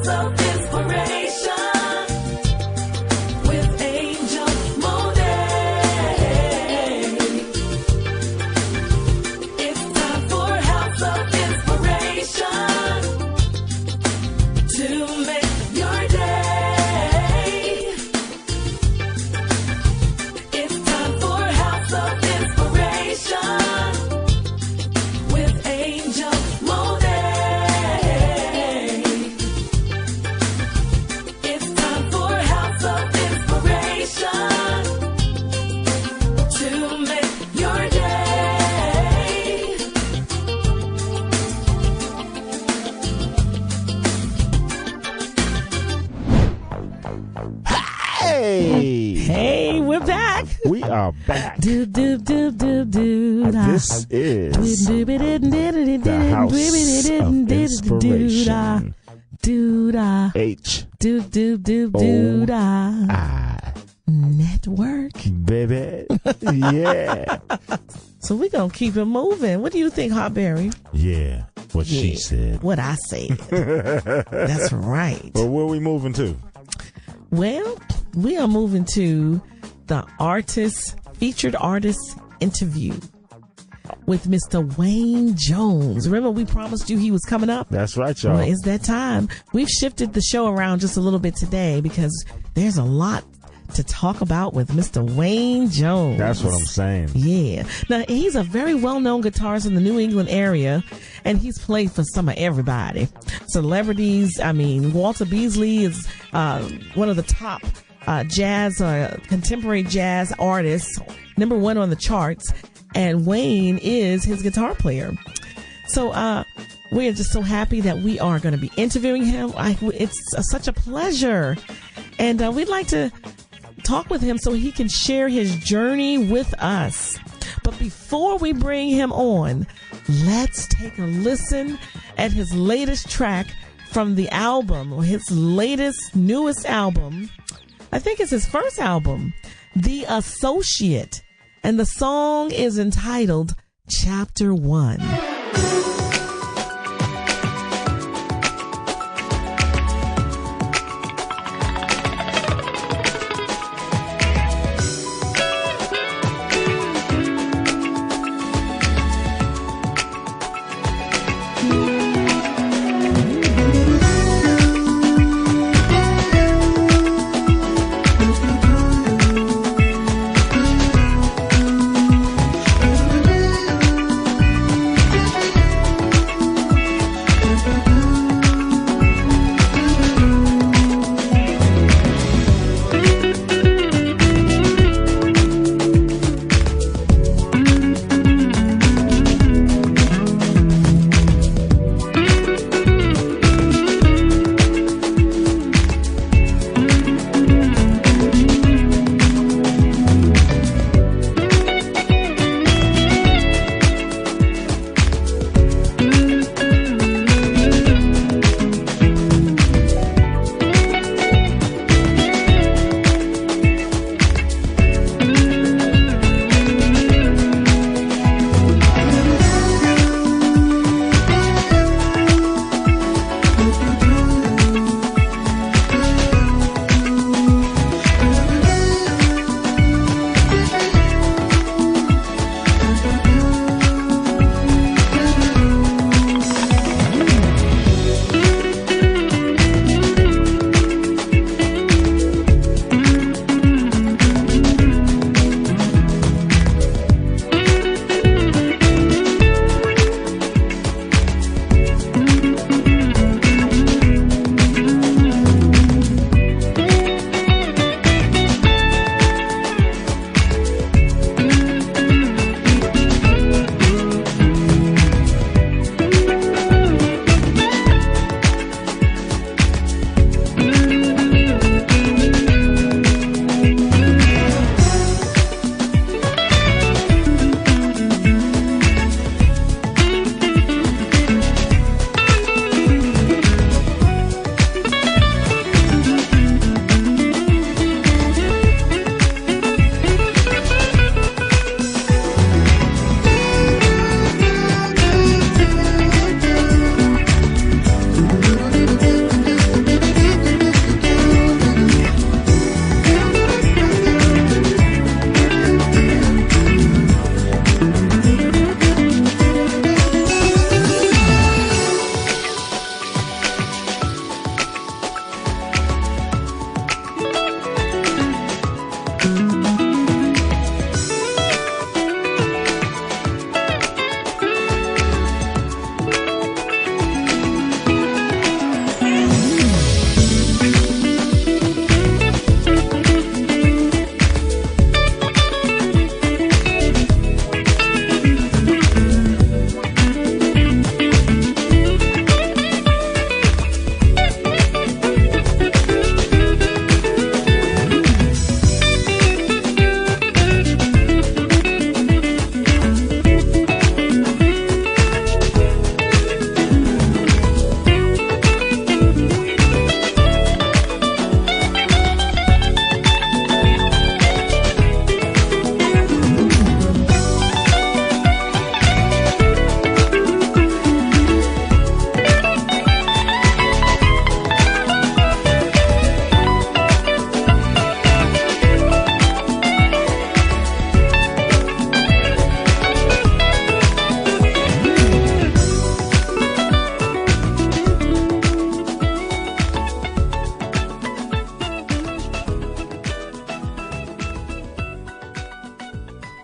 house of inspiration with Angel Monet. It's time for House of Inspiration to make your day. It's time for House of Inspiration with Angel Monet. It's time for House of Inspiration to make your day. Hey, Hey, we're back. we are back. Do do do do do. This is the House of Inspiration. Do da HOI do do do do da network. baby. Yeah. So we're gonna keep it moving. What do you think, Hotberry? Yeah. What she Yeah. said. What I said. That's right. Well, where we moving to? Well, we are moving to the featured artist interview with Mr. Wain Jones. Remember, we promised you he was coming up? That's right, y'all. Well, it's that time. We've shifted the show around just a little bit today because there's a lot to talk about with Mr. Wain Jones. That's what I'm saying. Yeah. Now, he's a very well-known guitarist in the New England area, and he's played for some of everybody. Celebrities, Walter Beasley is one of the top jazz, contemporary jazz artists, #1 on the charts, and Wain is his guitar player. So we are just so happy that we are going to be interviewing him. It's such a pleasure. And we'd like to talk with him so he can share his journey with us. But before we bring him on, let's take a listen at his latest track from the album, or his newest album. I think it's his first album, The Associate. And the song is entitled Chapter 1.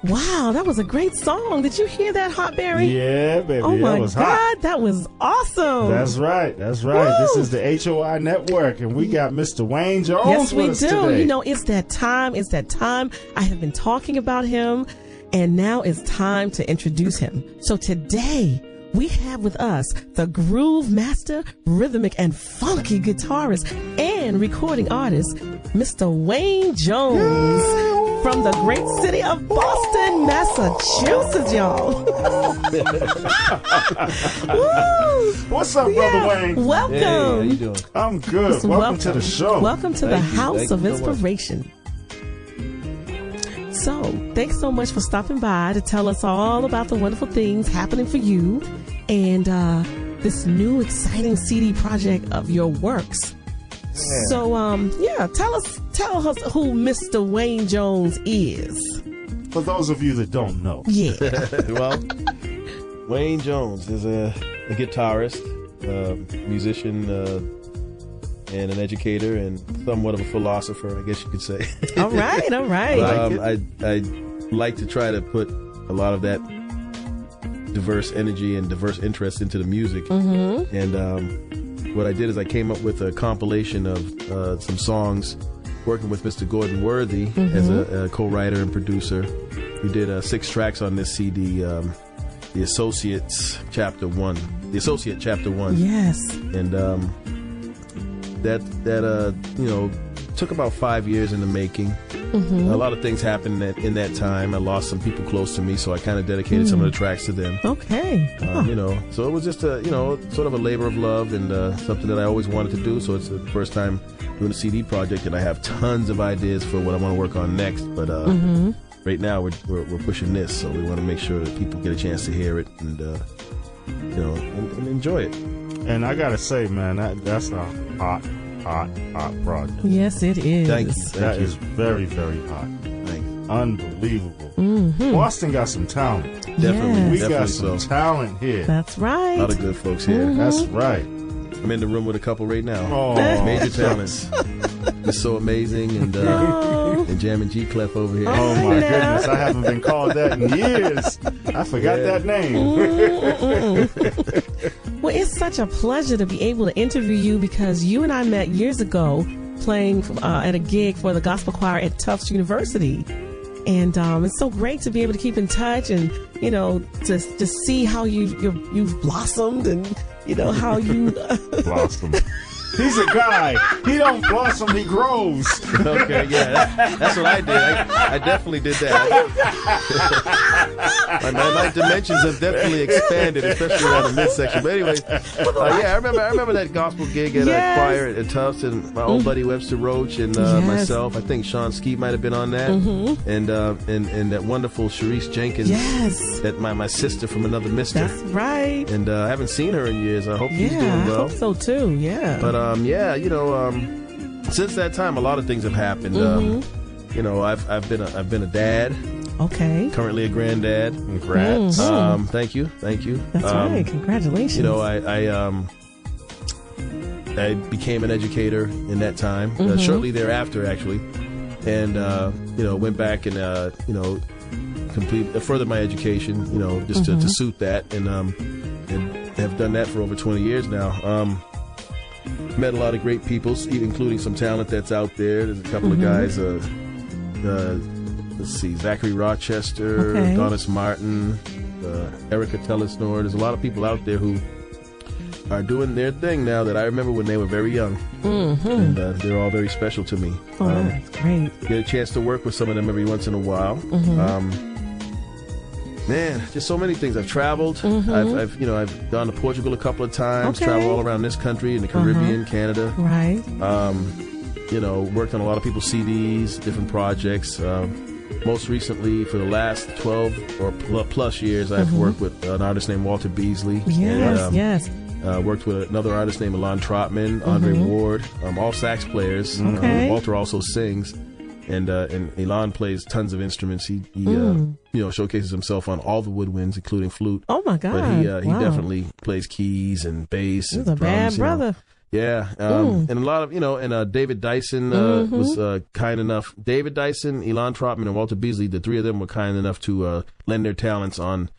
Wow, that was a great song. Did you hear that, Hot Berry? Yeah, baby. Oh my that was God, hot. that was awesome. That's right. That's right. Woo! This is the HOI Network, and we got Mr. Wain Jones Yes, we with us do. today. You know, it's that time. It's that time. I have been talking about him, and now it's time to introduce him. So today, we have with us the groove master, rhythmic and funky guitarist and recording artist, Mr. Wain Jones from the great city of Boston, Massachusetts, y'all. Woo! What's up, Brother Wayne? Welcome. Hey, how you doing? I'm good. Welcome to the show. Welcome to the Thank you. House Thank of you so much. Inspiration. So, thanks so much for stopping by to tell us all about the wonderful things happening for you and this new exciting CD project of your works. So, tell us who Mr. Wain Jones is. For those of you that don't know. Yeah. Well, Wain Jones is a guitarist, musician, and an educator, and somewhat of a philosopher, I guess you could say. All right. I like to try to put a lot of that diverse energy and diverse interest into the music. Mm-hmm. And what I did is I came up with a compilation of some songs, working with Mr. Gordon Worthy as a co-writer and producer. We did 6 tracks on this CD, the Associate Chapter 1. Yes. And that took about 5 years in the making. Mm-hmm. A lot of things happened in that time. I lost some people close to me, so I kind of dedicated some of the tracks to them. Okay. So it was just a sort of a labor of love and something that I always wanted to do. So it's the first time doing a CD project, and I have tons of ideas for what I want to work on next. But right now we're pushing this, so we want to make sure that people get a chance to hear it and and enjoy it. And I got to say, man, that's a hot project. Yes, it is. Thank you. That is very, very hot. Thanks. Unbelievable. Mm-hmm. Boston got some talent. Definitely, We Yes. got definitely some talent here. That's right. A lot of good folks here. That's right. I'm in the room with a couple right now. Oh, Major talents. It's so amazing, and and Jam and G Clef over here. Oh my Now. goodness, I haven't been called that in years. I forgot Yeah. that name. Well, it's such a pleasure to be able to interview you because you and I met years ago playing at a gig for the gospel choir at Tufts University. And it's so great to be able to keep in touch and, to see how you've blossomed and, how you... Blossom. He's a guy. He don't blossom, he grows. Okay, yeah, that's what I did. I definitely did that. my dimensions have definitely expanded, especially around the midsection. But anyway, I remember that gospel gig at Yes. choir at Tufts, and my old buddy Webster Roach and Yes. myself. I think Sean Skeet might have been on that, and that wonderful Sharice Jenkins. Yes. That my sister from another mister. That's right. And I haven't seen her in years. I hope she's Yeah, doing I well. hope so too. Yeah. But since that time, a lot of things have happened. I've been a dad, Okay. currently a granddad. Congrats. Thank you. That's right. Congratulations. I became an educator in that time, shortly thereafter, actually, and went back and furthered my education, just to suit that, and have done that for over 20 years now. Met a lot of great people, including some talent that's out there. There's a couple of guys. Let's see, Zachary Rochester, Okay. Donis Martin, Erica Telesnor. There's a lot of people out there who are doing their thing now that I remember when they were very young, and they're all very special to me. Oh, that's great. Get a chance to work with some of them every once in a while. Man, just so many things. I've traveled. I've gone to Portugal a couple of times. Okay. Traveled all around this country, in the Caribbean, Canada. Right. Worked on a lot of people's CDs, different projects. Most recently, for the last 12 or plus years, I've worked with an artist named Walter Beasley. Yes. And, Yes. worked with another artist named Alon Trotman, Andre Ward, all sax players. Okay. Walter also sings. And Elon plays tons of instruments. He showcases himself on all the woodwinds, including flute. Oh my God. But he Wow. definitely plays keys and bass. He's and a drums, bad you know. brother. Yeah, and a lot of, and David Dyson was kind enough. David Dyson, Elon Trotman, and Walter Beasley, the three of them were kind enough to lend their talents on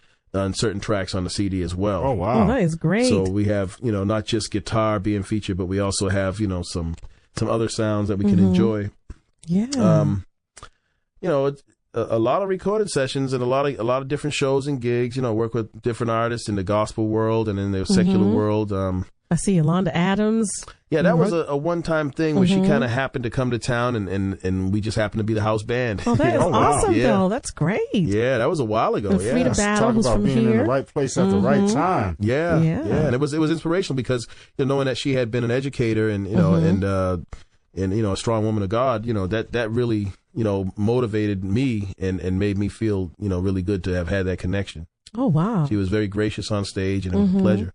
certain tracks on the CD as well. Oh, wow. Oh, that is great. So we have, not just guitar being featured, but we also have, some other sounds that we can enjoy. Yeah. It's a lot of recorded sessions and a lot of different shows and gigs. Work with different artists in the gospel world and in the secular world. I see Yolanda Adams. Yeah, that was a one-time thing where she kind of happened to come to town, and we just happened to be the house band. Oh, that is awesome, Yeah. though. That's great. Yeah, that was a while ago. And Yeah. Frida Battle, Talk who's about from being in here. the right place at the right time. Yeah, Yeah. and it was inspirational because knowing that she had been an educator and and a strong woman of God, that really motivated me and made me feel really good to have had that connection. Oh, wow. She was very gracious on stage, and it was a pleasure.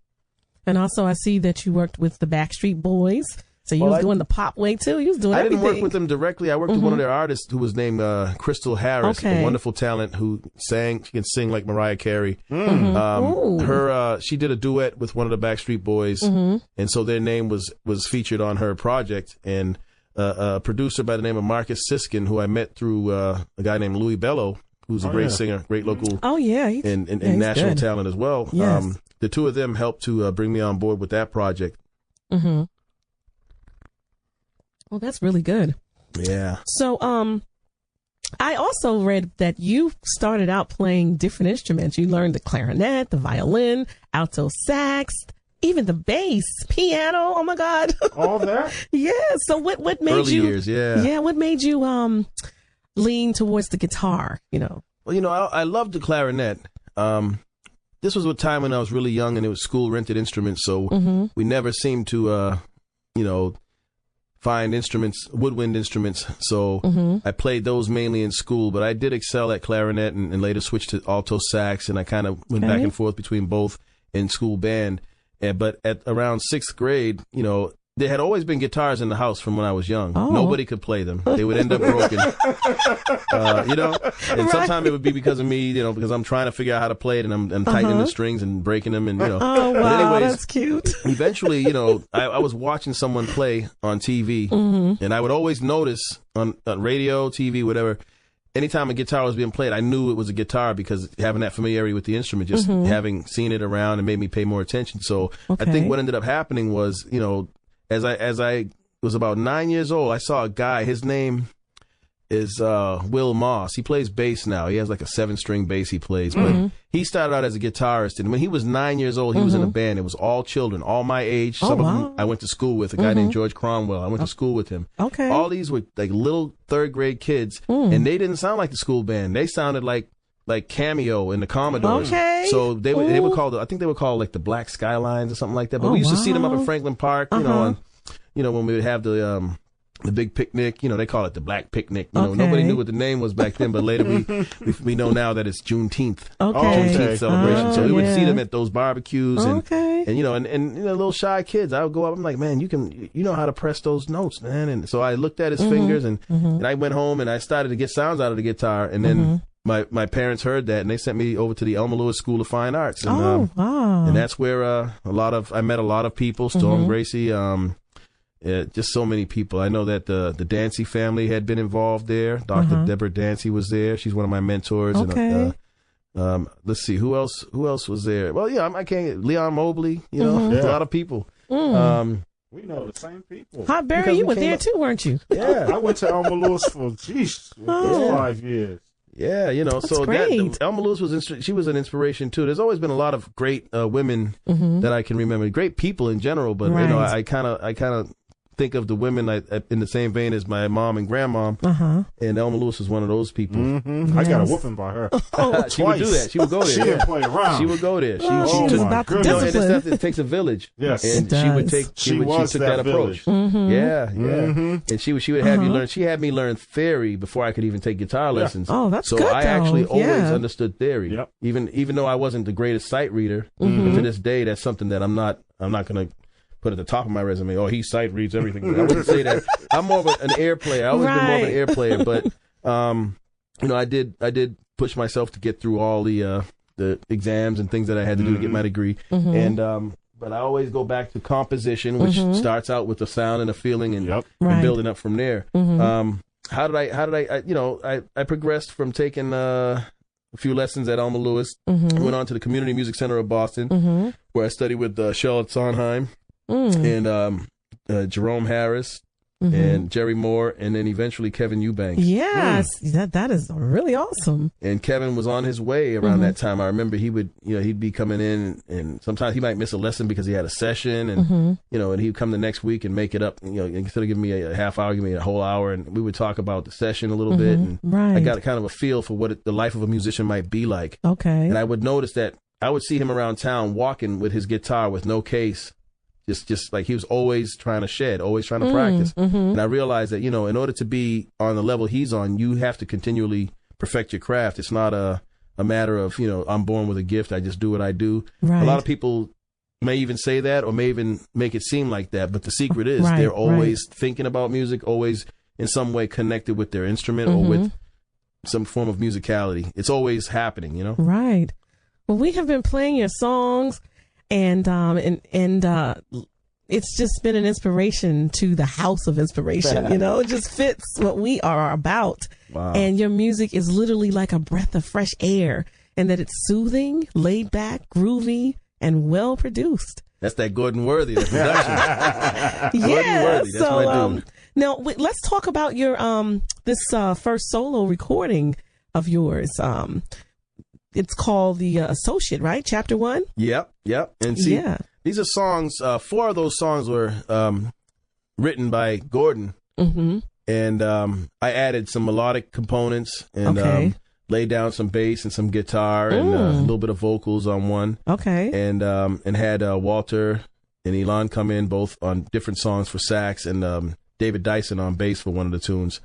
And also, I see that you worked with the Backstreet Boys. So you was doing the pop way, too. You was doing everything. I didn't work with them directly. I worked with one of their artists who was named Crystal Harris, Okay. a wonderful talent who sang. She can sing like Mariah Carey. She did a duet with one of the Backstreet Boys, and so their name was featured on her project. And a producer by the name of Marcus Siskin, who I met through a guy named Louis Bello, who's a great singer, great local Oh, yeah. and he's national good. talent as well. Yes. The two of them helped to bring me on board with that project. Well, that's really good. Yeah. So, I also read that you started out playing different instruments. You learned the clarinet, the violin, alto sax, even the bass, piano. Oh my God. All that? Yeah. So what made Early you? years, yeah. Yeah. What made you lean towards the guitar? Well, I loved the clarinet. This was a time when I was really young and it was school rented instruments, so we never seemed to, find instruments, woodwind instruments. So I played those mainly in school, but I did excel at clarinet and later switched to alto sax, and I kind of went back and forth between both in school band. But at around 6th grade, there had always been guitars in the house from when I was young. Oh. Nobody could play them. They would end up broken. And sometimes it would be because of me, because I'm trying to figure out how to play it, and I'm tightening the strings and breaking them, and Oh, But wow. anyways, That's cute. eventually, I was watching someone play on TV, and I would always notice on radio, TV, whatever, anytime a guitar was being played, I knew it was a guitar because having that familiarity with the instrument, just having seen it around, and made me pay more attention. So I think what ended up happening was, as I was about 9 years old, I saw a guy. His name is Will Moss. He plays bass now. He has like a 7-string bass he plays. But he started out as a guitarist, and when he was 9 years old, he was in a band. It was all children, all my age. Some of them I went to school with. A guy named George Cromwell. I went to school with him. Okay. All these were like little 3rd grade kids, and they didn't sound like the school band. They sounded like Cameo and the Commodores. Okay. So they were called, I think they were called like the Black Skylines or something like that. But we used to see them up in Franklin Park, and when we would have the big picnic, they call it the Black Picnic. Nobody knew what the name was back then, but later we know now that it's Juneteenth. Okay. Juneteenth celebration. So we would see them at those barbecues, and Okay. and little shy kids. I would go up. I'm like, man, you know how to press those notes, man. And so I looked at his fingers, and I went home and I started to get sounds out of the guitar, and then. My parents heard that, and they sent me over to the Elmer Lewis School of Fine Arts, and wow. and that's where I met a lot of people. Storm Gracie, just so many people. I know that the Dancy family had been involved there. Dr. Deborah Dancy was there. She's one of my mentors. Okay. And let's see, who else was there? Well, yeah, I can't. Leon Mobley, a lot of people. We know the same people. Hot Barry, because you we were came there up- too, weren't you? Yeah, I went to Elmer Lewis for 5 years. Yeah, so great. Elma Lewis she was an inspiration too. There's always been a lot of great women that I can remember, great people in general. But Right. I kind of think of the women in the same vein as my mom and grandmom, and Elma Lewis was one of those people. I got a whooping by her. She would do that. She would go there. She didn't play around. She would go there. She Oh, she was took- about the my and goodness. discipline. it takes a village. Yes. And It she would does. take. She She was took that that approach. village. Yeah. And she would have you learn. She had me learn theory before I could even take guitar lessons. Oh, that's so good, I though. actually always Yeah. understood theory. Yep. Even though I wasn't the greatest sight reader, but to this day, that's something that I'm not going to put at the top of my resume. Oh, he sight reads everything. I wouldn't say that. I'm more of an air player. I always been more of an air player, but I did push myself to get through all the exams and things that I had to do to get my degree. And but I always go back to composition, which starts out with the sound and the feeling, and, Yep. and Right. building up from there. How did I progressed from taking a few lessons at Alma Lewis, went on to the Community Music Center of Boston, where I studied with Charlotte Sondheim and Jerome Harris and Jerry Moore, and then eventually Kevin Eubanks. Yes, that is really awesome. And Kevin was on his way around that time. I remember he'd be coming in, and sometimes he might miss a lesson because he had a session, and and he'd come the next week and make it up. Instead of giving me a half hour, give me a whole hour, and we would talk about the session a little bit. And Right. I got kind of a feel for what the life of a musician might be like. Okay. And I would notice that I would see him around town walking with his guitar with no case. Just like he was always trying to shed, always trying to practice. And I realized that, in order to be on the level he's on, you have to continually perfect your craft. It's not a matter of, I'm born with a gift, I just do what I do. Right. A lot of people may even say that, or may even make it seem like that. But the secret is Right, they're always thinking about music, always in some way connected with their instrument or with some form of musicality. It's always happening, Right. Well, we have been playing your songs, and it's just been an inspiration to the House of Inspiration. It just fits what we are about. Wow. And your music is literally like a breath of fresh air, and that it's soothing, laid back, groovy, and well produced. That's that Gordon Worthy, that production. Yeah. Worthy, that's my dude. Now let's talk about your this first solo recording of yours. It's called The Associate, right? Chapter 1? Yep. And see, these are songs, 4 of those songs were written by Gordon. And I added some melodic components and laid down some bass and some guitar and a little bit of vocals on one. Okay. And had Walter and Elon come in both on different songs for sax, and David Dyson on bass for one of the tunes.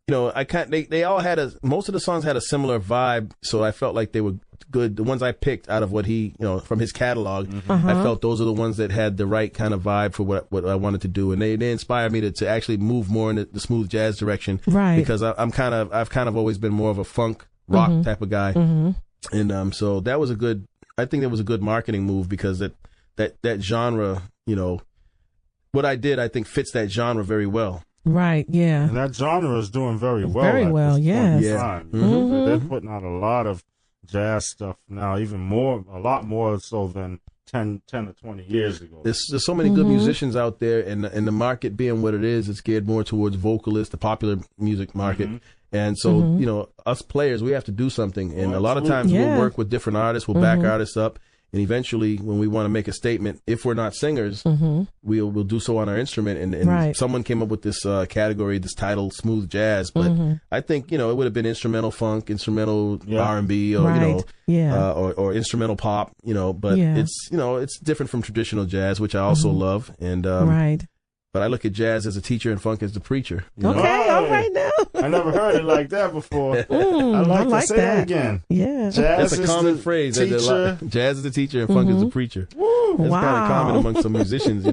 They all had most of the songs had a similar vibe, so I felt like they were good. The ones I picked out of what he, from his catalog, I felt those are the ones that had the right kind of vibe for what I wanted to do, and they inspired me to actually move more in the smooth jazz direction, right? Because I've kind of always been more of a funk rock type of guy, and so that was I think that was a good marketing move, because that genre, what I did, I think fits that genre very well. Right, yeah. And that genre is doing very well. Very well, yes. Yeah. They're putting out a lot of jazz stuff now, a lot more so than 10 or 20 years ago. There's so many good musicians out there, and the market being what it is, it's geared more towards vocalists, the popular music market. And so, us players, we have to do something. And a lot of times we'll work with different artists, we'll back artists up. And eventually, when we want to make a statement, if we're not singers, we'll do so on our instrument. And someone came up with this category, this title, smooth jazz. But I think, it would have been instrumental funk, instrumental R&B, or, or instrumental pop, but it's different from traditional jazz, which I also love. And, but I look at jazz as a teacher and funk as the preacher. Okay, all right now. I never heard it like that before. I'd like to say that again. Yeah. Jazz That's a is common the phrase. teacher. Jazz is the teacher and funk is the preacher. That's kind of common among some musicians,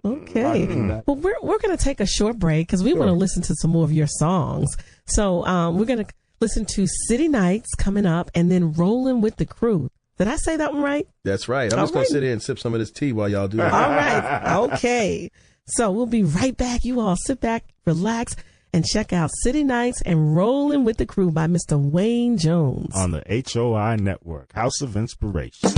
Okay. Well, we're going to take a short break because we want to listen to some more of your songs. So we're going to listen to City Nights coming up, and then Rolling with the Crew. Did I say that one right? That's right. I'm just going to sit here and sip some of this tea while y'all do that. All right. Okay. So we'll be right back. You all sit back, relax, and check out City Nights and Rolling with the Crew by Mr. Wain Jones. On the HOI Network, House of Inspiration.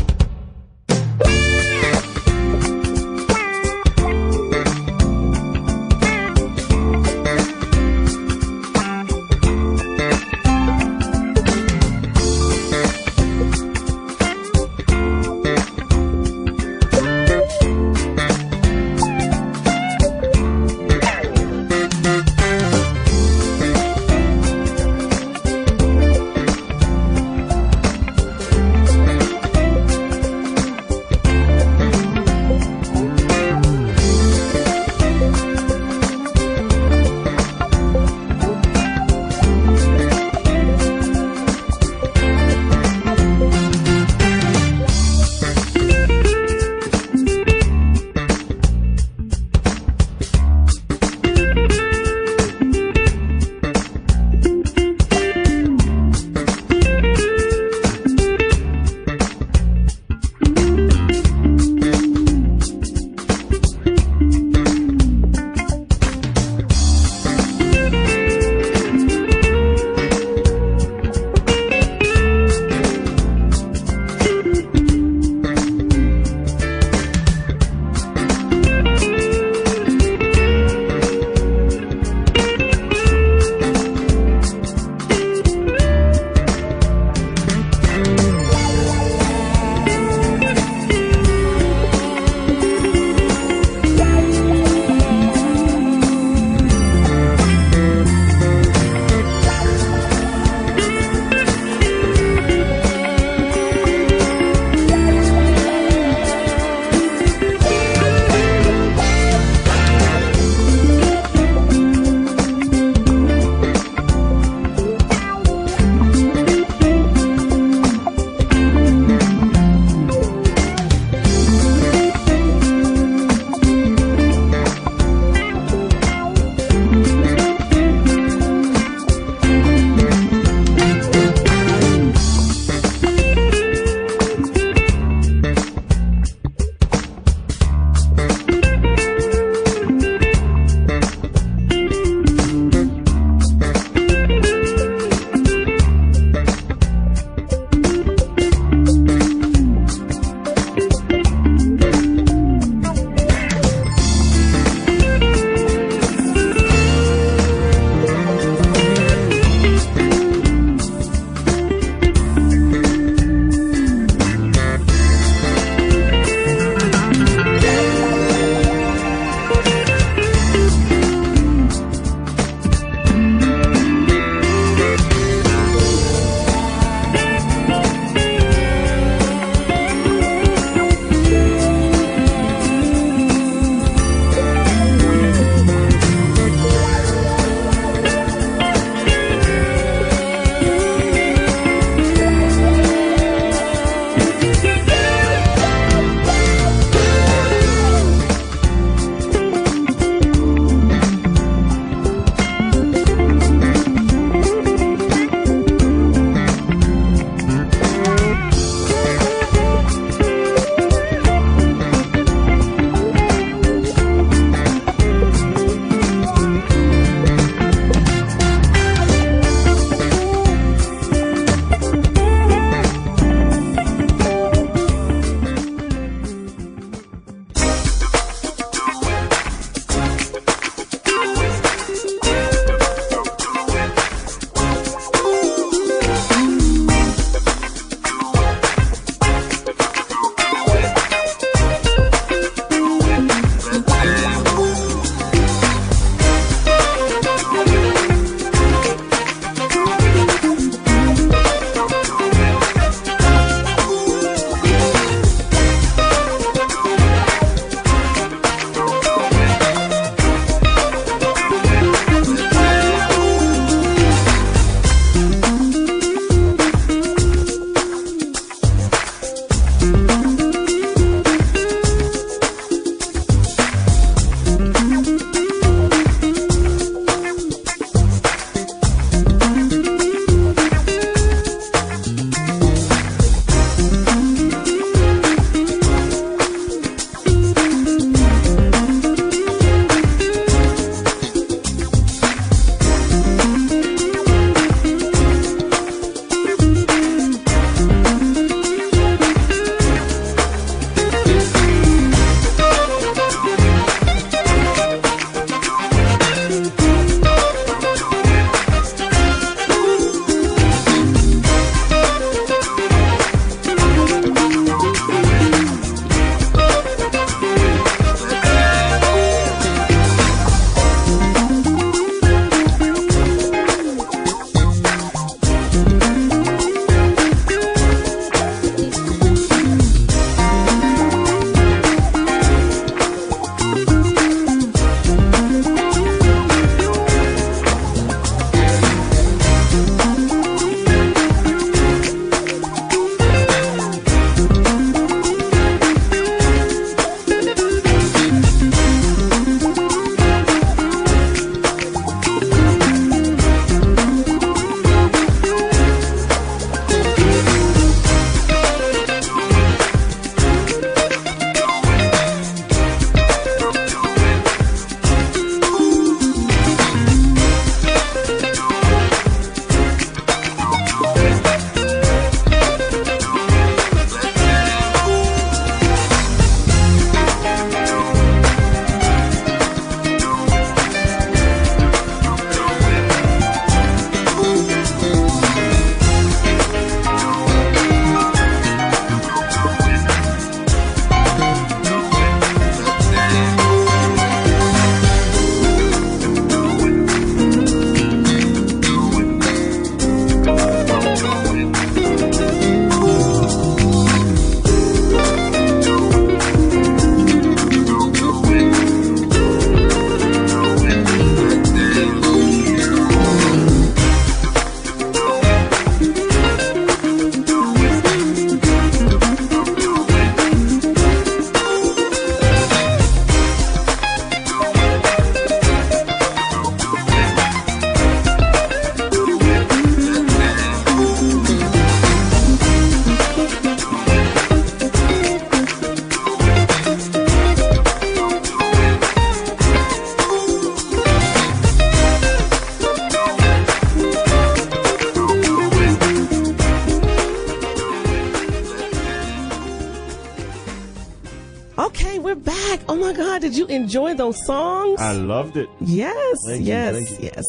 my God, did you enjoy those songs? I loved it. Yes, Thank you, yes, thank you. yes.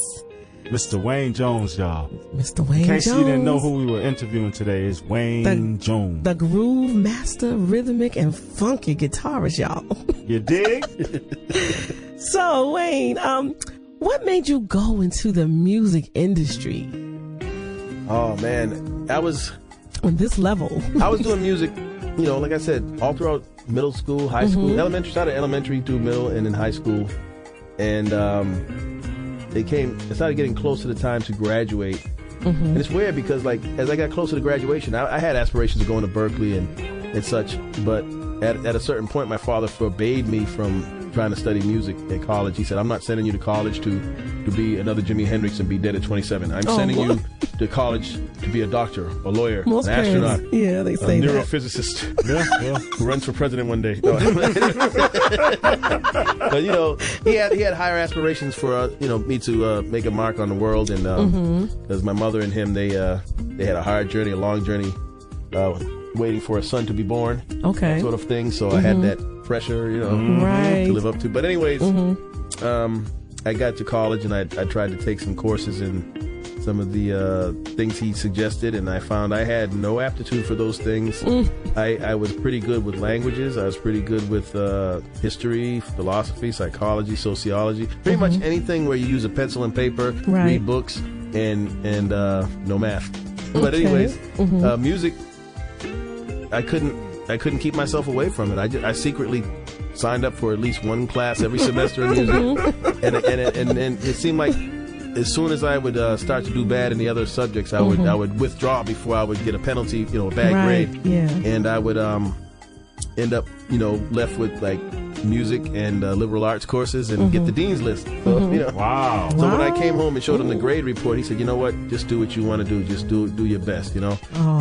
Mr. Wayne Jones, y'all. Mr. Wayne In case Jones. you didn't know who we were interviewing today, is Wayne Jones. The groove master, rhythmic, and funky guitarist, y'all. You dig? So, Wayne, what made you go into the music industry Oh man, I was on this level? doing music, like I said, all throughout middle school, high school, elementary, started elementary through middle and in high school. And it started getting close to the time to graduate. And it's weird because like as I got closer to graduation, I had aspirations of going to Berkeley and such, but at a certain point my father forbade me from trying to study music at college. He said, I'm not sending you to college to be another Jimi Hendrix and be dead at 27. I'm sending you to college to be a doctor, a lawyer, Most an astronaut, parents, yeah, they a say that. neurophysicist Yeah. who runs for president one day. No. But he had higher aspirations for me to make a mark on the world, and because my mother and him they had a hard journey, a long journey, waiting for a son to be born, Okay. sort of thing. So I had that pressure, Right. to live up to. But anyways, I got to college and I tried to take some courses in some of the things he suggested, and I found I had no aptitude for those things. I was pretty good with languages. I was pretty good with history, philosophy, psychology, sociology, pretty much anything where you use a pencil and paper, Right. read books, and no math. But Okay. anyways, music, I couldn't keep myself away from it. I secretly signed up for at least one class every semester in music, and it seemed like as soon as I would start to do bad in the other subjects, I would withdraw before I would get a penalty, a bad Right, grade, yeah. and I would end up left with like music and liberal arts courses and get the dean's list. So, Wow. So when I came home and showed him the grade report, he said, "You know what? Just do what you want to do. Just do your best." Oh,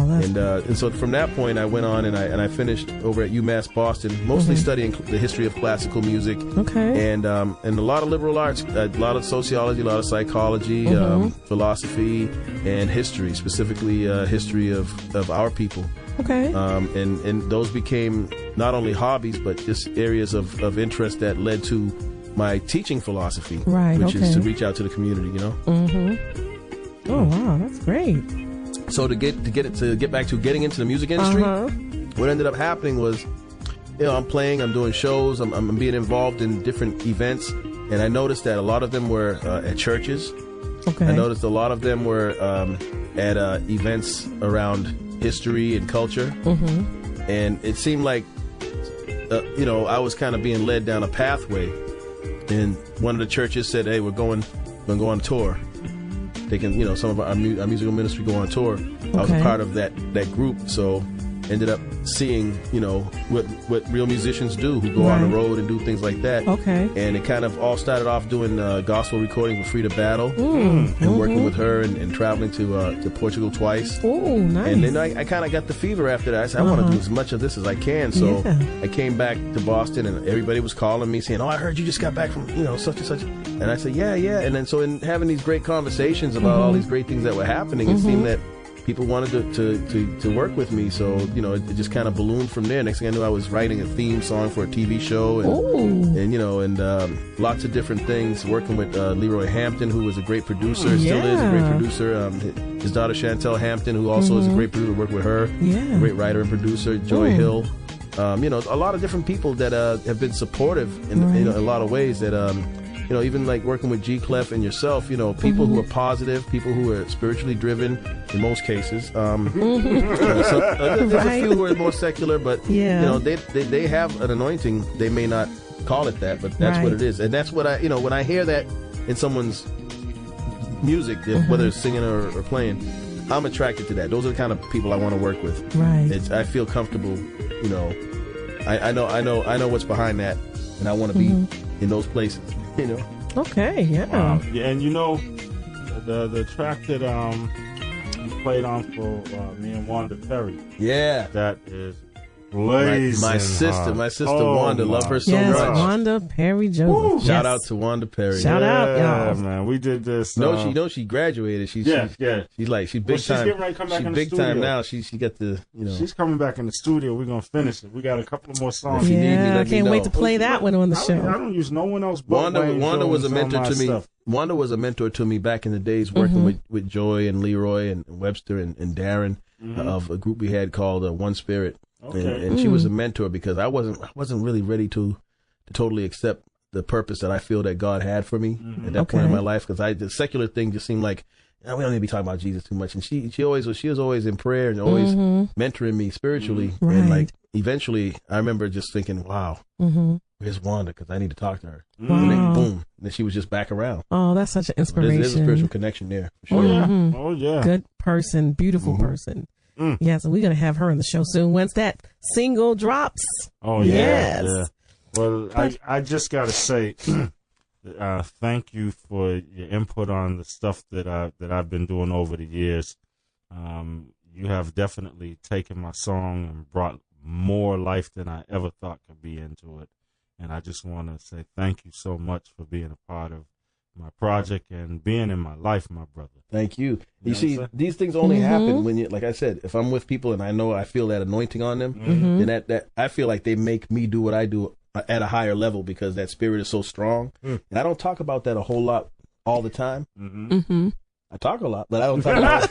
that's And so from that point, I went on and I finished over at UMass Boston, mostly studying the history of classical music. okay. And a lot of liberal arts, a lot of sociology, a lot of psychology, philosophy, and history, specifically history of our people. Okay. And those became not only hobbies, but just areas of interest that led to my teaching philosophy, Right, which is okay. to reach out to the community, Oh, wow, that's great. So to get back to getting into the music industry, what ended up happening was, I'm playing, I'm doing shows, I'm being involved in different events, and I noticed that a lot of them were at churches. Okay. I noticed a lot of them were at events around history and culture, and it seemed like I was kind of being led down a pathway. And one of the churches said, "Hey, we're going to go on tour." They can, some of our musical ministry go on tour. I was a Okay. part of that group, so ended up seeing, what real musicians do, who go on the Right. road and do things like that. Okay. And it kind of all started off doing gospel recording with Frida Battle and working with her and traveling to Portugal twice. Oh, nice. And then I kind of got the fever after that. I said, I want to do as much of this as I can. So Yeah. I came back to Boston, and everybody was calling me saying, "Oh, I heard you just got back from, such and such." And I said, yeah. And then so in having these great conversations about all these great things that were happening, it seemed that people wanted to work with me. So, it just kind of ballooned from there. Next thing I knew, I was writing a theme song for a TV show and lots of different things, working with Leroy Hampton, who was a great producer, still is a great producer. His daughter Chantel Hampton, who also is a great producer, worked with her, Yeah. a great writer and producer, Joy Hill. A lot of different people that have been supportive in a lot of ways that, even like working with G Clef and yourself, people who are positive, people who are spiritually driven in most cases. There's a few who are more secular, but they have an anointing. They may not call it that, but that's what it is. And that's what when I hear that in someone's music, whether it's singing or playing, I'm attracted to that. Those are the kind of people I want to work with. Right. I feel comfortable. I know what's behind that, and I want to be in those places. Okay, yeah. Wow. Yeah, and the track that you played on for me and Wanda Perry, Yeah. that is blazing my sister, Oh, Wanda, love her so Yes, much. Wanda Perry Joseph. Yes. Shout out to Wanda Perry. Shout out, Yeah, y'all. man. We did this. She graduated. She's yeah. She's big Well, she's time. getting ready to come back She's in the big studio. time now. She got the She's coming back in the studio. We're gonna finish it. We got a couple of more songs. you need me, Yeah, I let me can't wait know. to play that one on the I show. don't use no one else but Wain Wanda was a Jones mentor on my to me. stuff. Wanda was a mentor to me back in the days working with Joy and Leroy and Webster and Darren of a group we had called One Spirit. Okay. And she was a mentor because I wasn't really ready to totally accept the purpose that I feel that God had for me at that point in my life, because the secular thing just seemed like we don't need to be talking about Jesus too much. And she was always in prayer and always mentoring me spiritually. And like eventually I remember just thinking, wow, where's Wanda? Because I need to talk to her. And then boom, and then she was just back around. Oh, that's such an inspiration. There's a spiritual connection there. For sure. Oh yeah. Good person, beautiful person. Yes, and we're going to have her on the show soon once that single drops. Oh yeah. Yes. Yeah. Well, I just got to say, thank you for your input on the stuff that I've been doing over the years. You have definitely taken my song and brought more life than I ever thought could be into it. And I just want to say thank you so much for being a part of my project and being in my life, my brother. Thank you. You know see, what I'm these things only happen when you, like I said, if I'm with people and I feel that anointing on them, then that I feel like they make me do what I do at a higher level because that spirit is so strong. And I don't talk about that a whole lot all the time. I talk a lot, but I don't talk about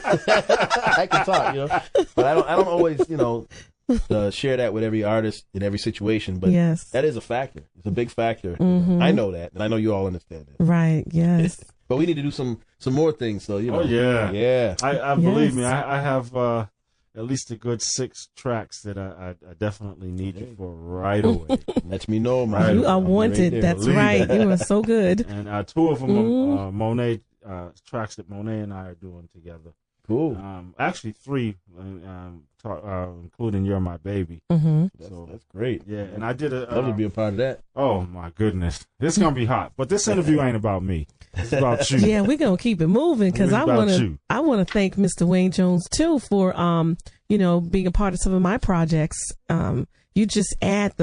I can talk, but I don't always, share that with every artist in every situation. But that is a factor. It's a big factor. I know that, and I know you all understand that. Right, yes. But we need to do some more things. So Oh yeah, yeah. I believe me. I have at least a good 6 tracks that I definitely need you for right away. Let me know, man. You are wanted. Right That's right. You are so good. And 2 of them are Monet tracks that Monet and I are doing together. Cool. Actually 3, including "You're My Baby." So that's great. Yeah, and I did a. Love to be a part of that. Oh my goodness, this is gonna be hot. But this interview ain't about me. It's about you. Yeah, we're gonna keep it moving because It's I about want you. to thank Mr. Wain Jones too for being a part of some of my projects. You just add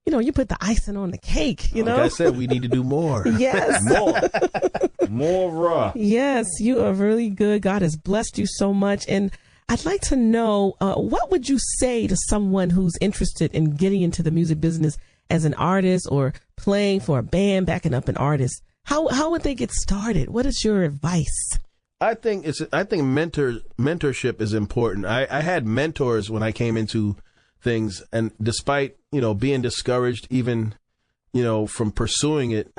you put the icing on the cake. Like I said, we need to do more. Yes. More raw. Yes, you are really good. God has blessed you so much. And I'd like to know, what would you say to someone who's interested in getting into the music business as an artist or playing for a band, backing up an artist? How would they get started? What is your advice? I think mentorship is important. I had mentors when I came into things, and despite, being discouraged even, from pursuing it,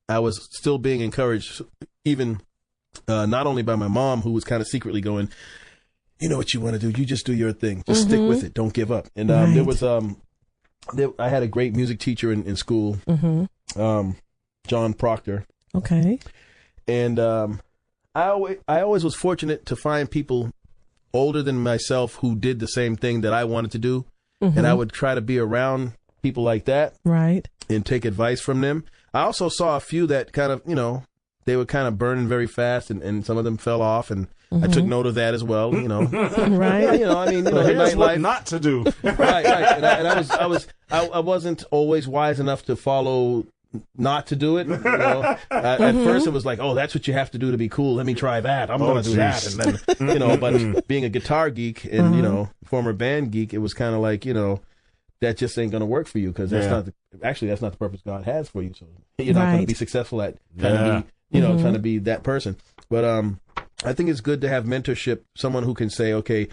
I was still being encouraged, even not only by my mom, who was kind of secretly going, you know what you want to do, you just do your thing, just stick with it, don't give up. And there was I had a great music teacher in school, John Proctor. Okay. And I always was fortunate to find people older than myself who did the same thing that I wanted to do. And I would try to be around people like that. Right. And take advice from them. I also saw a few that kind of, they were kind of burning very fast, and some of them fell off, and I took note of that as well, Right. Here's what nightlife. not to do. Right. And I wasn't always wise enough to follow not to do it. At first it was like, oh, that's what you have to do to be cool. Let me try that. I'm going to do that. And then, but being a guitar geek and, former band geek, it was kind of like, that just ain't going to work for you because that's not the purpose God has for you. So you're not going to be successful at trying to be, trying to be that person. But I think it's good to have mentorship, someone who can say, okay,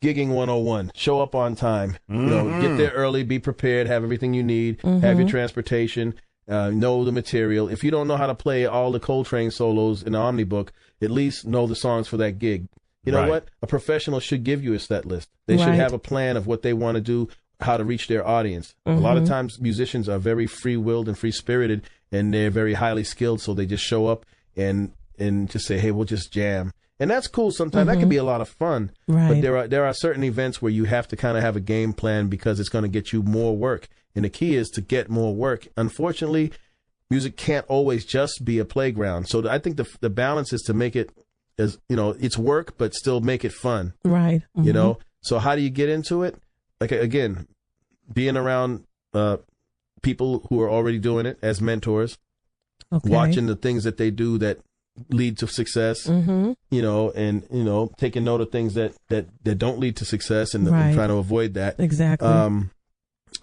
gigging 101, show up on time, get there early, be prepared, have everything you need, have your transportation, know the material. If you don't know how to play all the Coltrane solos in the Omnibook, at least know the songs for that gig. You know what? A professional should give you a set list. They should have a plan of what they want to do, how to reach their audience. A lot of times musicians are very free-willed and free-spirited, and they're very highly skilled, so they just show up and just say, hey, we'll just jam. And that's cool sometimes. That can be a lot of fun. Right. But there are certain events where you have to kind of have a game plan because it's going to get you more work. And the key is to get more work. Unfortunately, music can't always just be a playground. So I think the balance is to make it as, it's work, but still make it fun. Right. So how do you get into it? Like, again, being around people who are already doing it as mentors, Okay. watching the things that they do that lead to success, Mm-hmm. you know, and, you know, taking note of things that don't lead to success and Right. trying to avoid that. Exactly.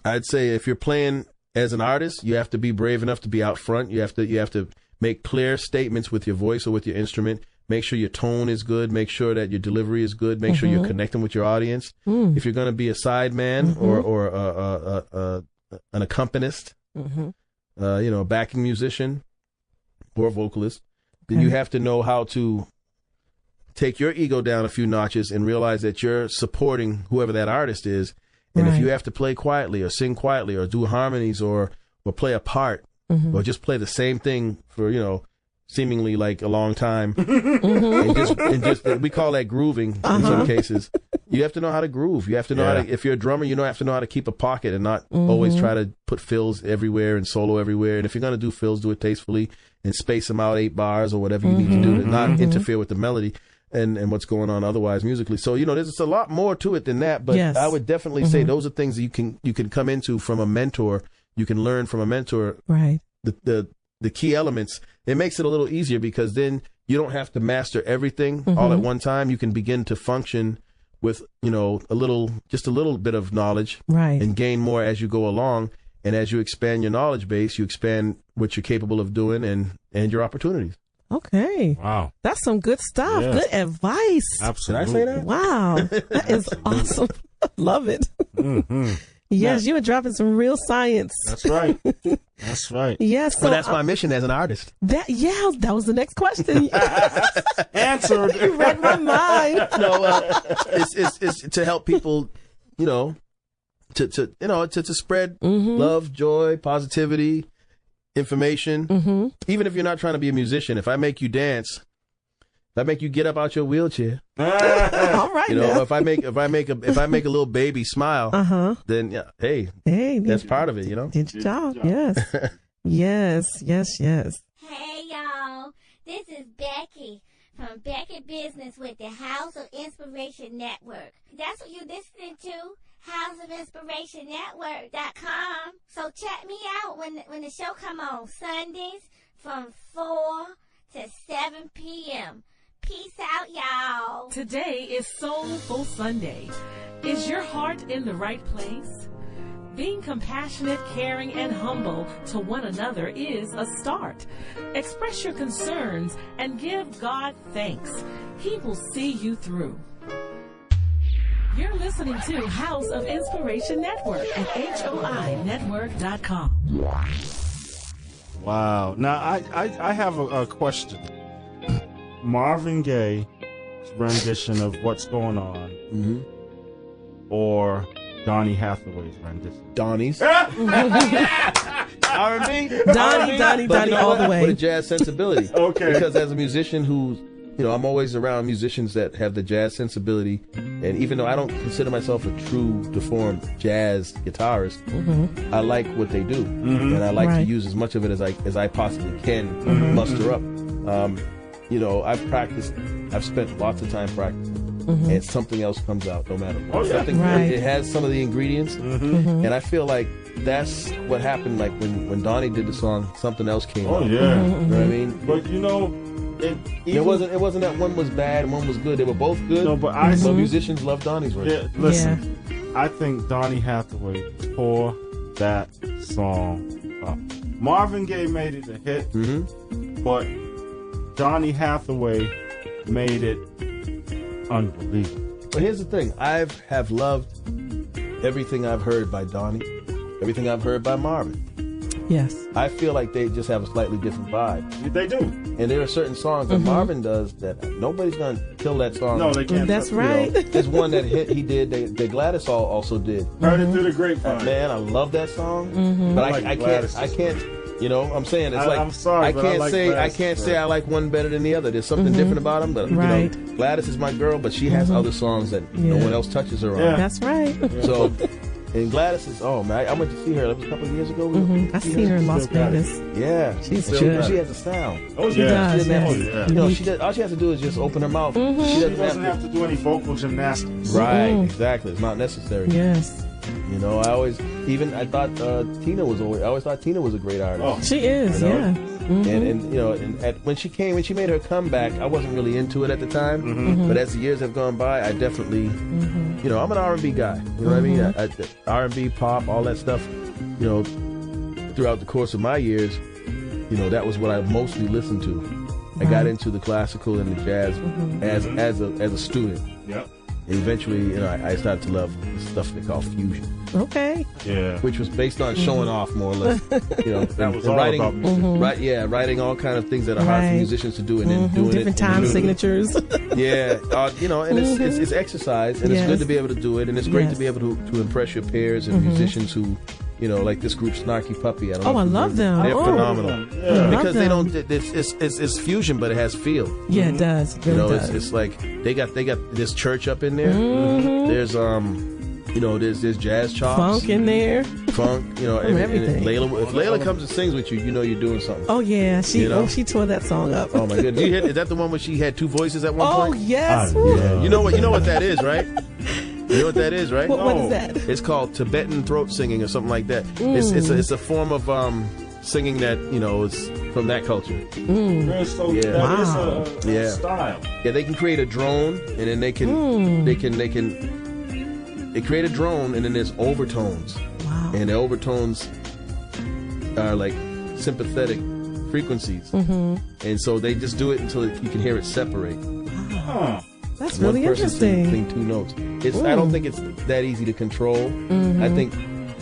I'd say if you're playing as an artist, you have to be brave enough to be out front. You have to make clear statements with your voice or with your instrument. Make sure your tone is good. Make sure that your delivery is good. Make sure you're connecting with your audience. If you're going to be a sideman or an accompanist, you know, a backing musician or a vocalist, then you have to know how to take your ego down a few notches and realize that you're supporting whoever that artist is. And if you have to play quietly or sing quietly or do harmonies or play a part or just play the same thing for, you know, seemingly like a long time and just we call that grooving in some cases. You have to know how to groove. You have to know how to, if you're a drummer, you have to know how to keep a pocket and not always try to put fills everywhere and solo everywhere. And if you're going to do fills, do it tastefully and space them out 8 bars or whatever you need to do to not interfere with the melody and what's going on otherwise musically. So, you know, there's a lot more to it than that, but I would definitely say those are things that you can come into from a mentor. You can learn from a mentor. Right. The key elements. It makes it a little easier because then you don't have to master everything all at one time. You can begin to function with, you know, just a little bit of knowledge and gain more as you go along. And as you expand your knowledge base, you expand what you're capable of doing and your opportunities. Okay. Wow. That's some good stuff. Yes. Good advice. Absolutely. Did I say that? Wow. That is awesome. Love it. Yes, you were dropping some real science. That's right. That's right. Yes. Well, that's my mission as an artist. That was the next question. Answered. You read my mind. No, it's to help people, you know, to spread love, joy, positivity, information. Even if you're not trying to be a musician, if I make you dance, if I make you get up out your wheelchair, All right. you know, now. if I make a little baby smile, then hey, that's part of it, you know. Did your job. Yes. yes. Hey y'all, this is Becky from Becky Business with the House of Inspiration Network. That's what you're listening to, houseofinspirationnetwork.com. So check me out when the show come on Sundays from 4 to 7 p.m. Peace out, y'all. Today is Soulful Sunday. Is your heart in the right place? Being compassionate, caring, and humble to one another is a start. Express your concerns and give God thanks. He will see you through. You're listening to House of Inspiration Network at HOInetwork.com. Wow. Now, I have a question. Marvin Gaye's rendition of What's Going On or Donny Hathaway's rendition? Donnie's. R&B? Donnie all the way. With a jazz sensibility. Okay. Because as a musician who's, you know, I'm always around musicians that have the jazz sensibility. And even though I don't consider myself a true deformed jazz guitarist, I like what they do. And I like to use as much of it as I possibly can muster up. You know, I've spent lots of time practicing. And something else comes out no matter what. It has some of the ingredients. And I feel like that's what happened like when Donnie did the song, something else came out. Oh, yeah. You know what I mean? But, you know, It wasn't that one was bad and one was good. They were both good. No, but musicians love Donnie's version. Yeah, listen, I think Donny Hathaway tore that song up. Marvin Gaye made it a hit, but Donny Hathaway made it unbelievable. But here's the thing. I have loved everything I've heard by Donnie, everything I've heard by Marvin. Yes. I feel like they just have a slightly different vibe. They do. And there are certain songs that Marvin does that nobody's going to kill that song. No, they can't. That's touch it. right. There's one that he did that Gladys also did. Heard it through the grapevine. Man, I love that song. But like I Gladys. can't. You know, I'm saying it's like I'm sorry, I but can't I like say Gladys. I can't say I like one better than the other. There's something different about them. But you know, Gladys is my girl, but she has other songs that no one else touches her on. Yeah. That's right. So, and Gladys is man, I went to see her. That was a couple of years ago. I seen her in Las Vegas. Yeah, She's and good. she has a sound. Oh, She yeah. does. She doesn't have Yes. to, you know, she does, all she has to do is just open her mouth. She She doesn't doesn't have to do any vocal gymnastics. Right, exactly. It's not necessary. Yes. You know, I always thought Tina was always. I always thought Tina was a great artist. Oh. She is, You know? yeah. Mm-hmm. And you know, when she made her comeback, I wasn't really into it at the time. Mm-hmm. But as the years have gone by, I definitely, you know, I'm an R&B guy. You know what I mean? R&B, pop, all that stuff. You know, throughout the course of my years, you know, that was what I mostly listened to. I got into the classical and the jazz as a student. Yep. And eventually, you know, I started to love the stuff they call fusion. Okay. Yeah. Which was based on showing off, more or less. You know, That was and all writing, about music. writing all kind of things that are hard for musicians to do, and then doing different it. time signatures. Yeah, you know, and it's exercise, and it's good to be able to do it, and it's great to be able to impress your peers and musicians who, you know, like this group Snarky Puppy. I don't know I if you've love heard them. They're Oh. phenomenal because they don't. It's fusion, but it has feel. Yeah, it does. It You really know, does. it's like they got this church up in there. There's you know, there's jazz chops, Funk in there. funk. You know, and everything. If Layla comes and sings with you, you know you're doing something. Oh yeah, You know? she tore that song up. Oh my goodness! Is that the one where she had two voices at one Oh point? yes. Yeah. You know what that is, right? You know what that is, right? What is that? It's called Tibetan throat singing or something like that. It's a form of singing that, you know, is from that culture. So Yeah. that is Wow. a style. Yeah, they can create a drone, and then they create a drone, and then there's overtones, Wow. and the overtones are like sympathetic frequencies, and so they just do it until you can hear it separate. Huh. That's One really person interesting. sing two notes. I don't think it's that easy to control. I think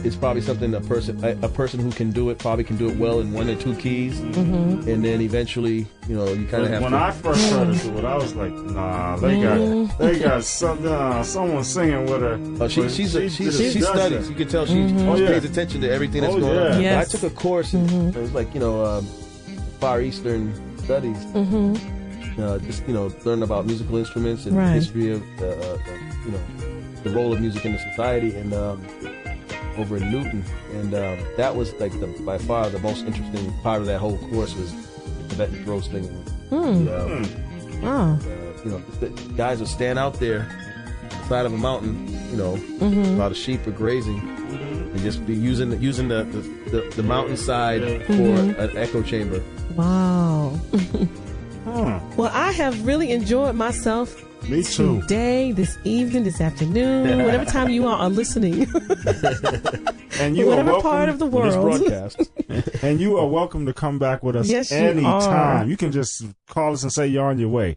it's probably something a person who can do it probably can do it well in one or two keys, and then eventually, you know, you kind of have When to. I first started to do it, I was like, nah, they got someone singing with her. Oh, she does studies. that. You can tell she yeah. pays attention to everything that's Oh, going on. yeah. Yes. I took a course, and it was like, you know, Far Eastern Studies. Just, you know, learn about musical instruments and the Right. history of, you know, the role of music in the society, and over in Newton, and that was like by far the most interesting part of that whole course was the Tibetan throat singing. Wow. You know, the guys would stand out there on the side of a mountain, you know, while the sheep are grazing, and just be using the mountainside for an echo chamber. Wow. Huh. Well, I have really enjoyed myself Me too. today, this evening, this afternoon, whatever time you all are listening, And you are whatever welcome. part of the This world. broadcast. And you are welcome to come back with us Yes, you anytime. are. You can just call us and say you're on your way,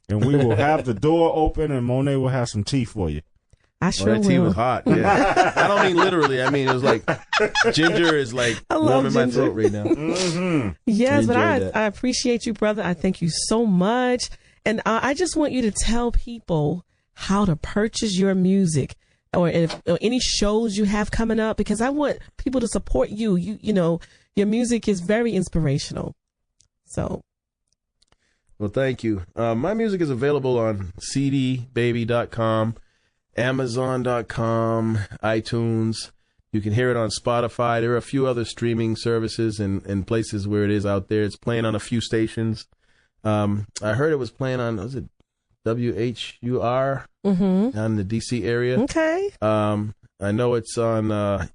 and we will have the door open, and Monet will have some tea for you. I Oh, sure that tea will. was hot. Yeah. I don't mean literally. I mean, it was like ginger is like I love warm in my ginger. throat right now. Yes, but enjoyed that. I appreciate you, brother. I thank you so much. And I just want you to tell people how to purchase your music or any shows you have coming up, because I want people to support you. You know, your music is very inspirational. So, Well, thank you. My music is available on cdbaby.com, Amazon.com, iTunes. You can hear it on Spotify. There are a few other streaming services and places where it is out there. It's playing on a few stations. I heard it was playing on, was it WHUR on the DC area? okay. I know it's on, I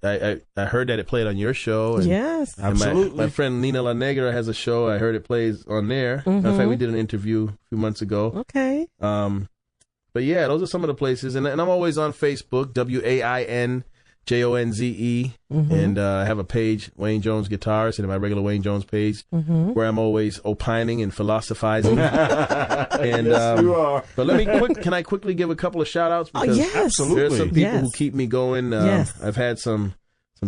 heard that it played on your show. And, Yes. and Absolutely. my friend Nina La Negra has a show. I heard it plays on there. In fact, we did an interview a few months ago. Okay. But yeah, those are some of the places. And I'm always on Facebook, WAINJONZE. And I have a page, Wain Jones Guitarist, and my regular Wain Jones page, where I'm always opining and philosophizing. And, Yes, you are. But can I quickly give a couple of shout outs? Oh, yes. Absolutely. There's some people Yes. who keep me going. Yes. I've had some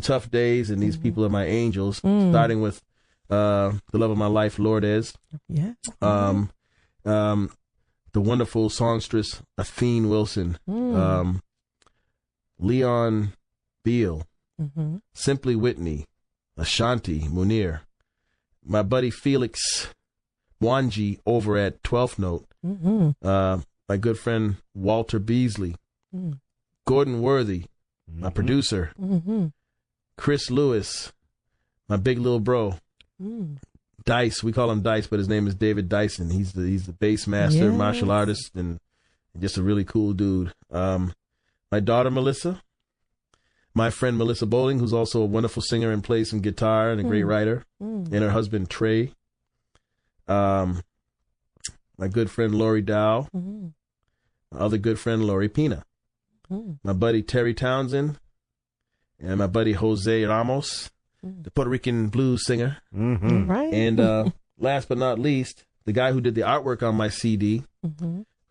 tough days, and these people are my angels, starting with the love of my life, Lourdes. Yeah. The wonderful songstress Athene Wilson, Leon Beal, Simply Whitney, Ashanti Munir, my buddy Felix Wanji over at 12th Note, my good friend Walter Beasley, Gordon Worthy, my producer, Chris Lewis, my big little bro, Dice. We call him Dice, but his name is David Dyson. He's the bass master, Yes. martial artist, and just a really cool dude. My daughter Melissa, my friend Melissa Bowling, who's also a wonderful singer and plays some guitar and a great writer, and her husband Trey. My good friend Lori Dow, my other good friend Lori Pina, my buddy Terry Townsend, and my buddy Jose Ramos, the Puerto Rican blues singer. Right. And last but not least, the guy who did the artwork on my CD,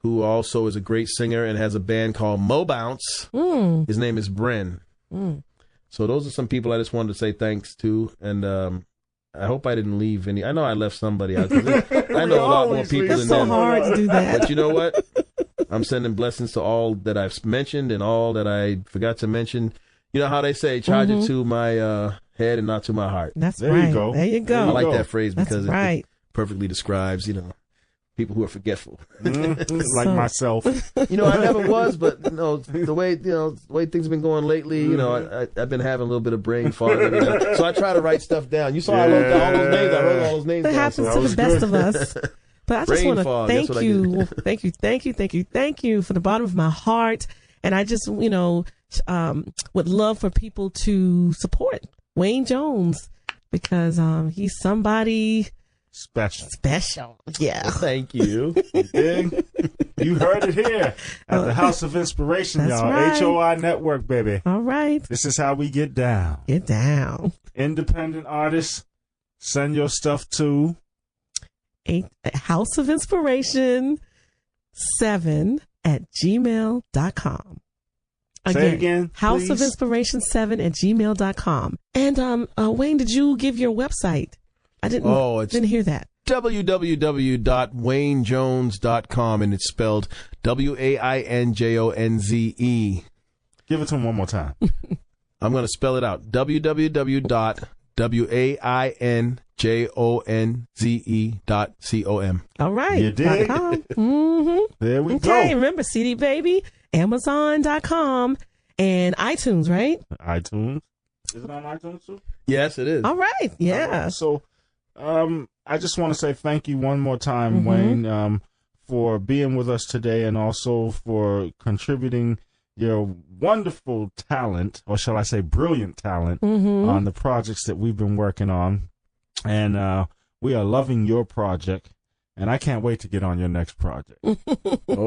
who also is a great singer and has a band called Mo Bounce. His name is Bren. So those are some people I just wanted to say thanks to, and I hope I didn't leave any. I know I left somebody out. I know a lot more people than It's so hard to do that. But you know what? I'm sending blessings to all that I've mentioned and all that I forgot to mention. You know how they say, charge it to my head and not to my heart. That's There right. you go. There you go. I like that phrase That's because right. it perfectly describes, people who are forgetful. Like myself. I never was, but the way things have been going lately, I've been having a little bit of brain fog. So I try to write stuff down. You saw I wrote down all those names. I wrote all those names That down. happens So to the best of us. But I just Brain want to fog, thank that's what I you. Thank you from the bottom of my heart. And I just, would love for people to support Wain Jones because he's somebody special. Yeah. Thank you. You heard it here at the House of Inspiration, That's y'all. right. HOI Network, baby. All right. This is how we get down. Get down. Independent artists, send your stuff to House of Inspiration 7@gmail.com. Say it again, House of please. Inspiration 7@gmail.com. And Wayne, did you give your website? I didn't hear that. www.wainjones.com, and it's spelled WAINJONZE. Give it to him one more time. I'm going to spell it out. www.wainjonze.com. All right. You did? There we go. Okay, remember CD Baby, Amazon.com, and iTunes, right? iTunes. Is it on iTunes too? Yes, it is. All right. Yeah. All right. So, I just want to say thank you one more time, Wayne, for being with us today and also for contributing your wonderful talent, or shall I say brilliant talent, on the projects that we've been working on. And we are loving your project, and I can't wait to get on your next project. Oh,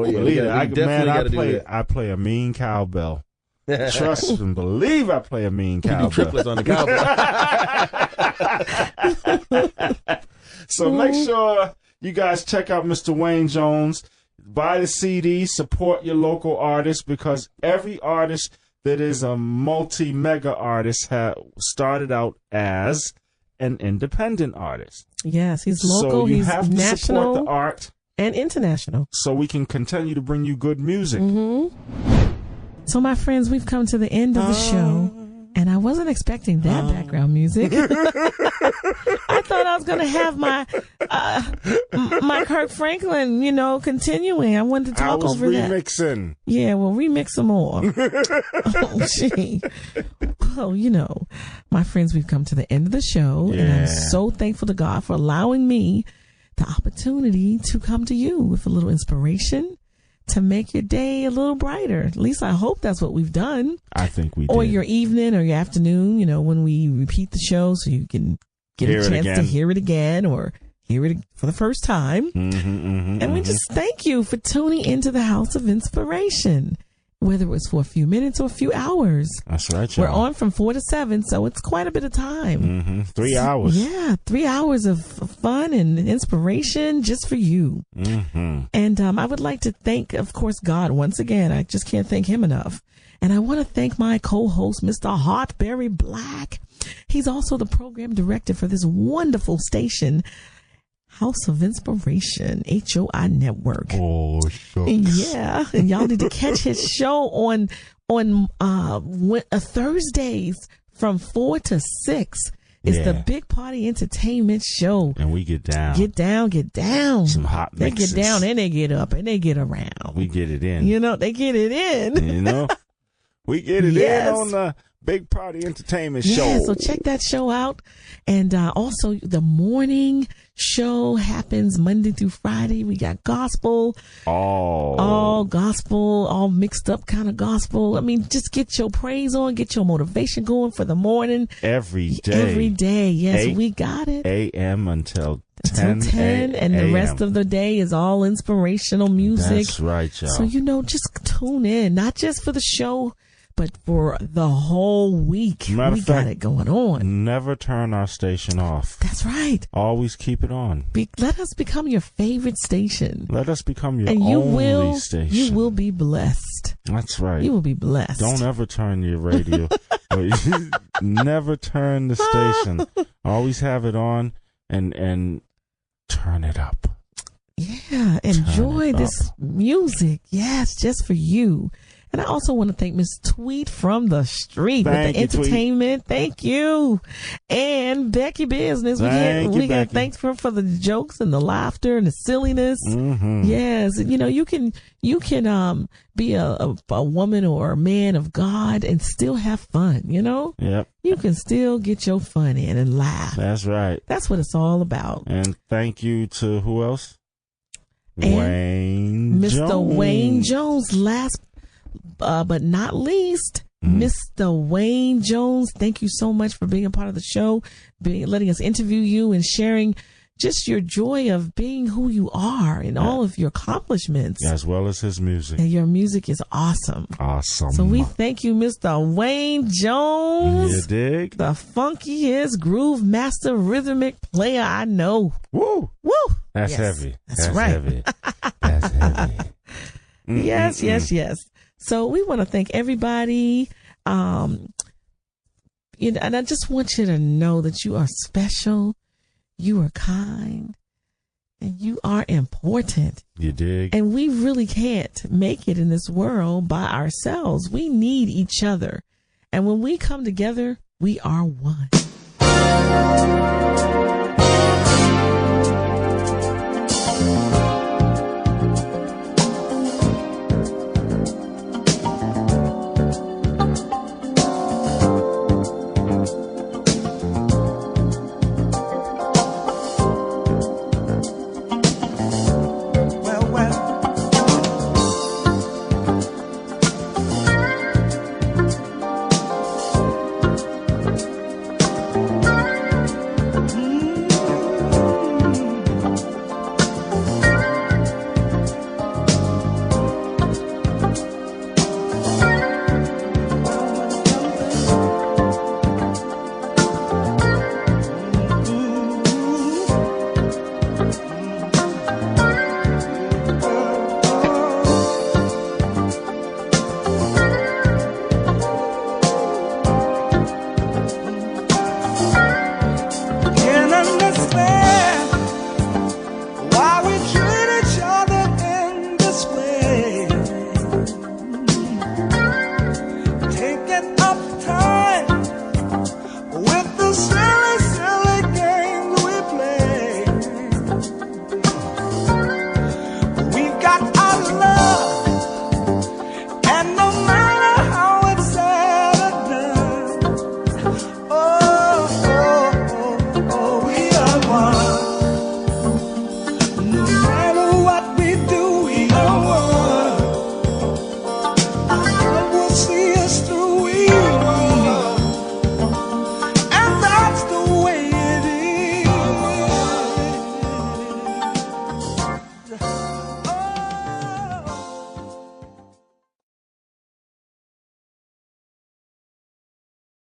yeah. Believe Definitely I play a mean cowbell. Trust and believe I play a mean You cowbell. do triplets on the cowbell. So make sure you guys check out Mr. Wain Jones. Buy the CD, support your local artists, because every artist that is a multi-mega artist started out as an independent artist. Yes, he's local, so you he's have to national, support the art and international. so we can continue to bring you good music. So, my friends, we've come to the end of the show, and I wasn't expecting that background music. I thought I was going to have my Kirk Franklin, continuing. I wanted to talk over that. remixing. Yeah, well, remix some more. Oh, gee. Well, my friends, we've come to the end of the show, and I'm so thankful to God for allowing me the opportunity to come to you with a little inspiration to make your day a little brighter. At least I hope that's what we've done. I think we did. Or your evening or your afternoon, when we repeat the show so you can get a chance to hear it again or hear it for the first time. And we just thank you for tuning into the House of Inspiration, whether it was for a few minutes or a few hours. That's right, y'all. We're on from 4 to 7, so it's quite a bit of time. 3 hours. Yeah, 3 hours of fun and inspiration just for you. And I would like to thank, of course, God once again. I just can't thank him enough. And I want to thank my co-host, Mr. Hartberry Black. He's also the program director for this wonderful station, House of Inspiration, HOI Network. Oh, shucks. Yeah, and y'all need to catch his show on Thursdays from 4 to 6. It's the Big Party Entertainment Show. And we get down. Get down. Some hot They mixes. get down and they get up and they get around. We get it in. They get it in. We get it in on the Big Party Entertainment Yeah, Show. so check that show out. And also the morning show happens Monday through Friday. We got gospel. All gospel, all mixed up kind of gospel. I mean, just get your praise on, get your motivation going for the morning. Every day. Every day. Yes, we got it. a.m. until 10 and the rest of the day is all inspirational music. That's right, y'all. So, just tune in, not just for the show, but for the whole week. Matter we of fact, got it going on. Never turn our station off. That's right. Always keep it on. Let us become your favorite station. Let us become your and only station. You will be blessed. That's right. You will be blessed. Don't ever turn your radio. Never turn the station. Always have it on and turn it up. Yeah, enjoy this music. Yes, just for you. And I also want to thank Miss Tweet from the Street with the entertainment. Thank you. And Becky Business. We got thanks for the jokes and the laughter and the silliness. Mm-hmm. Yes. You can be a woman or a man of God and still have fun, Yep. You can still get your fun in and laugh. That's right. That's what it's all about. And thank you to who else? And Wayne Mr. Jones. Wayne Jones, last but not least, Mr. Wain Jones. Thank you so much for being a part of the show, letting us interview you and sharing just your joy of being who you are and all of your accomplishments. As well as his music. And your music is awesome. Awesome. So we thank you, Mr. Wain Jones. You dig? The funkiest groove master rhythmic player I know. Woo! Woo! That's yes, heavy. That's right. Heavy. That's heavy. Yes. So we want to thank everybody. And I just want you to know that you are special, you are kind, and you are important. You dig? And we really can't make it in this world by ourselves. We need each other. And when we come together, we are one.